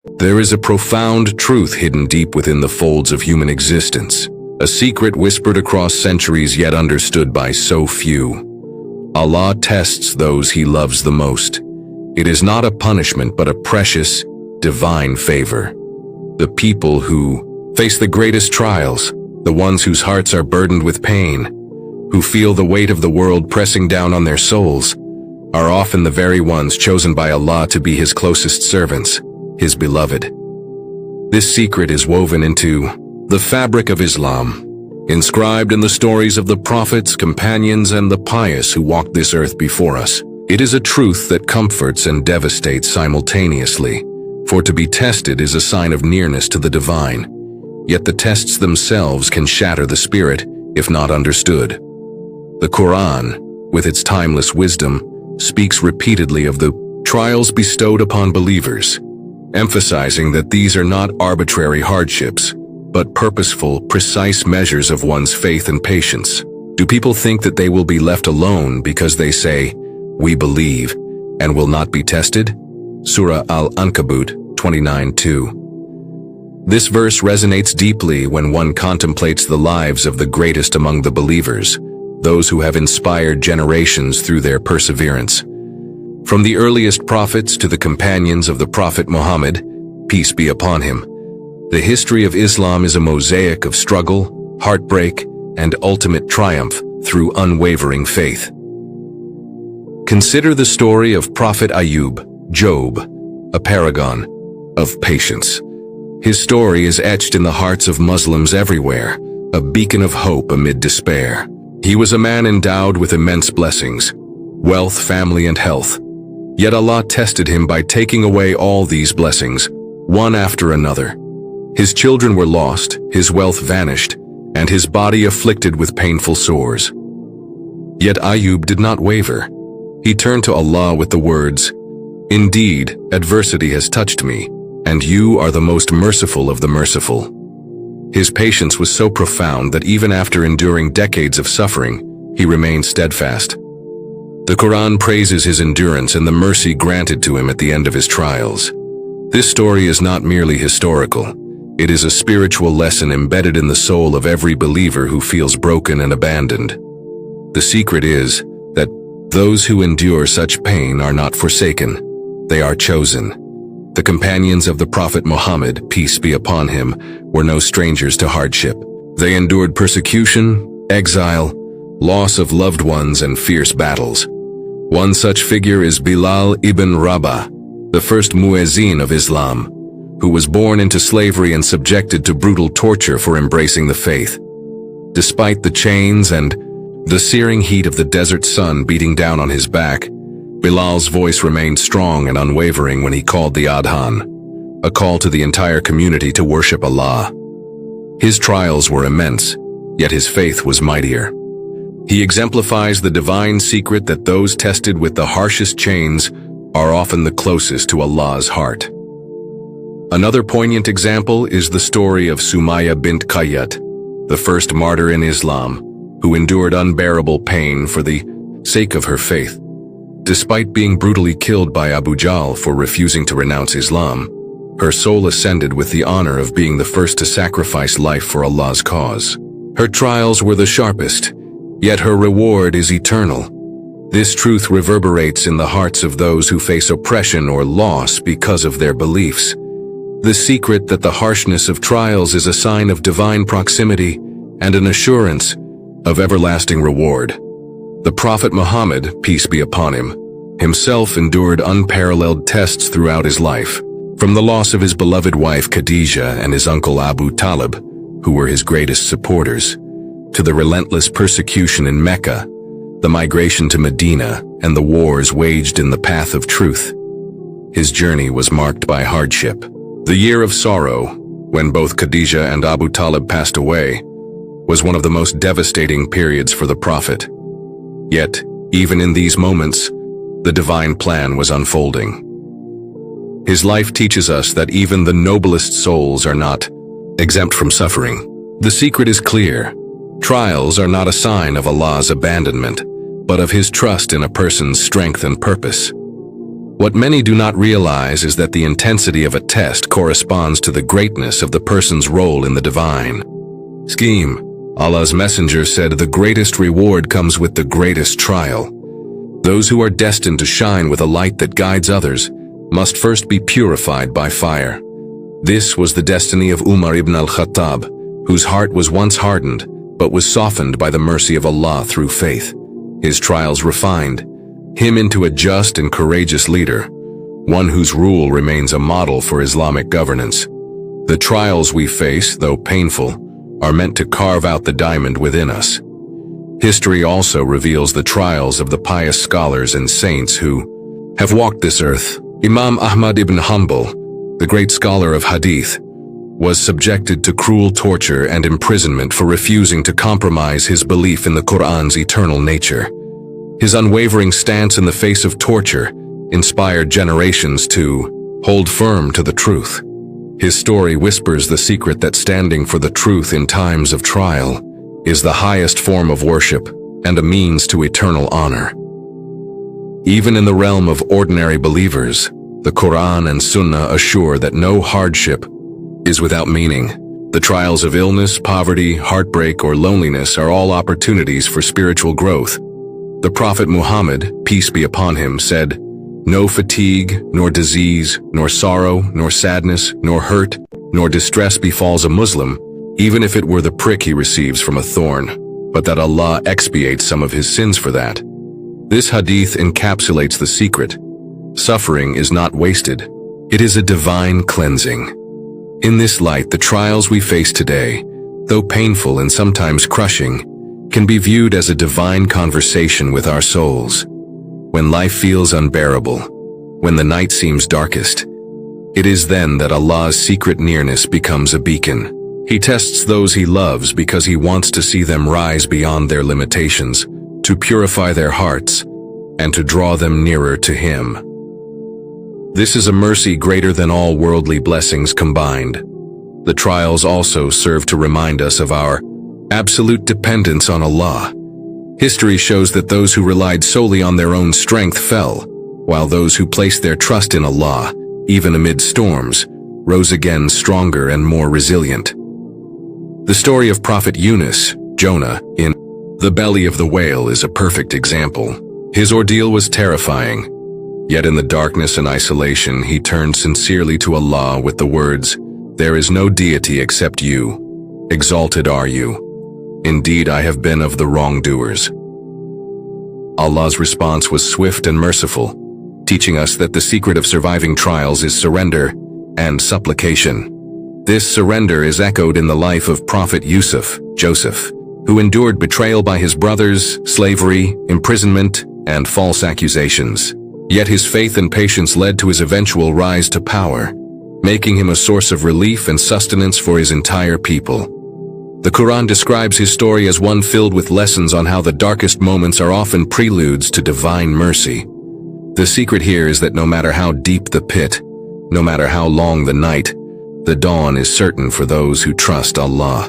There is a profound truth hidden deep within the folds of human existence, a secret whispered across centuries yet understood by so few. Allah tests those He loves the most. It is not a punishment but a precious, divine favor. The people who face the greatest trials, the ones whose hearts are burdened with pain, who feel the weight of the world pressing down on their souls, are often the very ones chosen by Allah to be His closest servants, His beloved. This secret is woven into the fabric of Islam, inscribed in the stories of the prophets, companions, and the pious who walked this earth before us. It is a truth that comforts and devastates simultaneously, for to be tested is a sign of nearness to the divine, yet the tests themselves can shatter the spirit if not understood. The Qur'an, with its timeless wisdom, speaks repeatedly of the trials bestowed upon believers, emphasizing that these are not arbitrary hardships, but purposeful, precise measures of one's faith and patience. Do people think that they will be left alone because they say, "We believe," and will not be tested? Surah Al-Ankabut 29:2. This verse resonates deeply when one contemplates the lives of the greatest among the believers, those who have inspired generations through their perseverance. From the earliest prophets to the companions of the Prophet Muhammad, peace be upon him, the history of Islam is a mosaic of struggle, heartbreak, and ultimate triumph through unwavering faith. Consider the story of Prophet Ayub, Job, a paragon of patience. His story is etched in the hearts of Muslims everywhere, a beacon of hope amid despair. He was a man endowed with immense blessings, wealth, family, and health. Yet Allah tested him by taking away all these blessings, one after another. His children were lost, his wealth vanished, and his body afflicted with painful sores. Yet Ayub did not waver. He turned to Allah with the words, "Indeed, adversity has touched me, and you are the most merciful of the merciful." His patience was so profound that even after enduring decades of suffering, he remained steadfast. The Quran praises his endurance and the mercy granted to him at the end of his trials. This story is not merely historical. It is a spiritual lesson embedded in the soul of every believer who feels broken and abandoned. The secret is that those who endure such pain are not forsaken. They are chosen. The companions of the Prophet Muhammad, peace be upon him, were no strangers to hardship. They endured persecution, exile, loss of loved ones, and fierce battles. One such figure is Bilal ibn Rabah, the first muezzin of Islam, who was born into slavery and subjected to brutal torture for embracing the faith. Despite the chains and the searing heat of the desert sun beating down on his back, Bilal's voice remained strong and unwavering when he called the Adhan, a call to the entire community to worship Allah. His trials were immense, yet his faith was mightier. He exemplifies the divine secret that those tested with the harshest chains are often the closest to Allah's heart. Another poignant example is the story of Sumayya bint Qayyat, the first martyr in Islam, who endured unbearable pain for the sake of her faith. Despite being brutally killed by Abu Jahl for refusing to renounce Islam, her soul ascended with the honor of being the first to sacrifice life for Allah's cause. Her trials were the sharpest, yet her reward is eternal. This truth reverberates in the hearts of those who face oppression or loss because of their beliefs. The secret that the harshness of trials is a sign of divine proximity and an assurance of everlasting reward. The Prophet Muhammad, peace be upon him, himself endured unparalleled tests throughout his life, from the loss of his beloved wife Khadijah and his uncle Abu Talib, who were his greatest supporters, to the relentless persecution in Mecca, the migration to Medina, and the wars waged in the path of truth. His journey was marked by hardship. The year of sorrow, when both Khadijah and Abu Talib passed away, was one of the most devastating periods for the Prophet. Yet, even in these moments, the divine plan was unfolding. His life teaches us that even the noblest souls are not exempt from suffering. The secret is clear. Trials are not a sign of Allah's abandonment, but of His trust in a person's strength and purpose. What many do not realize is that the intensity of a test corresponds to the greatness of the person's role in the divine scheme. Allah's messenger said, "The greatest reward comes with the greatest trial." Those who are destined to shine with a light that guides others must first be purified by fire. This was the destiny of Umar ibn al-Khattab, whose heart was once hardened, but was softened by the mercy of Allah through faith. His trials refined him into a just and courageous leader, one whose rule remains a model for Islamic governance. The trials we face, though painful, are meant to carve out the diamond within us. History also reveals the trials of the pious scholars and saints who have walked this earth. Imam Ahmad ibn Hanbal, the great scholar of Hadith, was subjected to cruel torture and imprisonment for refusing to compromise his belief in the Qur'an's eternal nature. His unwavering stance in the face of torture inspired generations to hold firm to the truth. His story whispers the secret that standing for the truth in times of trial is the highest form of worship and a means to eternal honor. Even in the realm of ordinary believers, the Qur'an and Sunnah assure that no hardship is without meaning. The trials of illness, poverty, heartbreak, or loneliness are all opportunities for spiritual growth. The Prophet Muhammad, peace be upon him, said, "No fatigue, nor disease, nor sorrow, nor sadness, nor hurt, nor distress befalls a Muslim, even if it were the prick he receives from a thorn, but that Allah expiates some of his sins for that." This hadith encapsulates the secret. Suffering is not wasted. It is a divine cleansing. In this light, the trials we face today, though painful and sometimes crushing, can be viewed as a divine conversation with our souls. When life feels unbearable, when the night seems darkest, it is then that Allah's secret nearness becomes a beacon. He tests those he loves because he wants to see them rise beyond their limitations, to purify their hearts, and to draw them nearer to him. This is a mercy greater than all worldly blessings combined. The trials also serve to remind us of our absolute dependence on Allah. History shows that those who relied solely on their own strength fell, while those who placed their trust in Allah, even amid storms, rose again stronger and more resilient. The story of Prophet Yunus, Jonah, in the belly of the whale is a perfect example. His ordeal was terrifying, yet in the darkness and isolation he turned sincerely to Allah with the words, "There is no deity except you. Exalted are you. Indeed, I have been of the wrongdoers." Allah's response was swift and merciful, teaching us that the secret of surviving trials is surrender and supplication. This surrender is echoed in the life of Prophet Joseph, who endured betrayal by his brothers, slavery, imprisonment, and false accusations. Yet his faith and patience led to his eventual rise to power, making him a source of relief and sustenance for his entire people. The Quran describes his story as one filled with lessons on how the darkest moments are often preludes to divine mercy. The secret here is that no matter how deep the pit, no matter how long the night, the dawn is certain for those who trust Allah.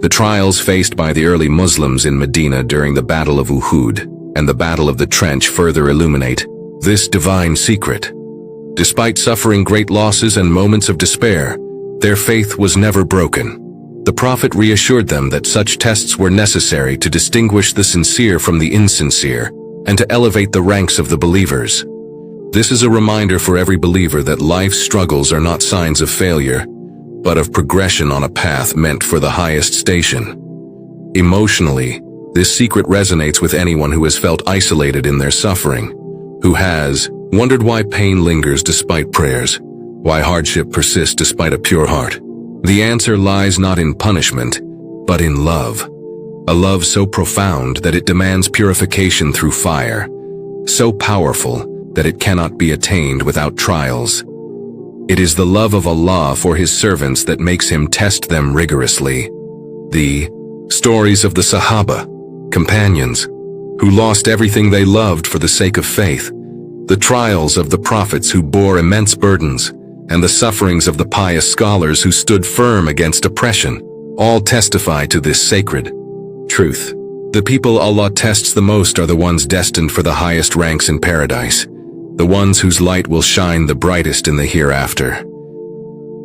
The trials faced by the early Muslims in Medina during the Battle of Uhud and the Battle of the Trench further illuminate this divine secret. Despite suffering great losses and moments of despair, their faith was never broken. The Prophet reassured them that such tests were necessary to distinguish the sincere from the insincere and to elevate the ranks of the believers. This is a reminder for every believer that life's struggles are not signs of failure, but of progression on a path meant for the highest station. Emotionally, this secret resonates with anyone who has felt isolated in their suffering, who has wondered why pain lingers despite prayers, why hardship persists despite a pure heart. The answer lies not in punishment, but in love. A love so profound that it demands purification through fire, so powerful that it cannot be attained without trials. It is the love of Allah for his servants that makes him test them rigorously. The stories of the Sahaba, companions, who lost everything they loved for the sake of faith, the trials of the prophets who bore immense burdens, and the sufferings of the pious scholars who stood firm against oppression, all testify to this sacred truth. The people Allah tests the most are the ones destined for the highest ranks in paradise. the ones whose light will shine the brightest in the hereafter.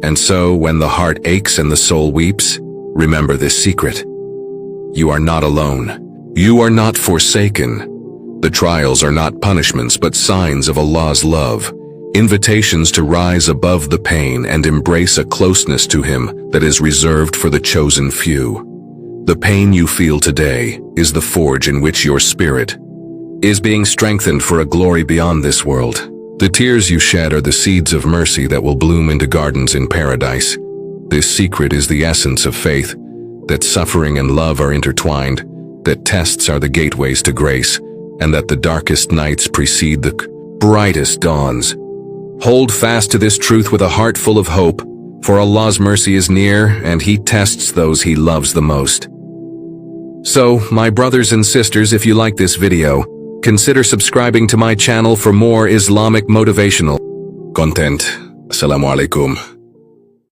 And so, when the heart aches and the soul weeps, remember this secret. You are not alone. You are not forsaken. The trials are not punishments but signs of Allah's love, invitations to rise above the pain and embrace a closeness to Him that is reserved for the chosen few. The pain you feel today is the forge in which your spirit is being strengthened for a glory beyond this world. The tears you shed are the seeds of mercy that will bloom into gardens in paradise. This secret is the essence of faith, that suffering and love are intertwined, that tests are the gateways to grace, and that the darkest nights precede the brightest dawns. Hold fast to this truth with a heart full of hope, for Allah's mercy is near and He tests those He loves the most. So, my brothers and sisters, if you like this video, consider subscribing to my channel for more Islamic motivational content. Assalamu alaikum.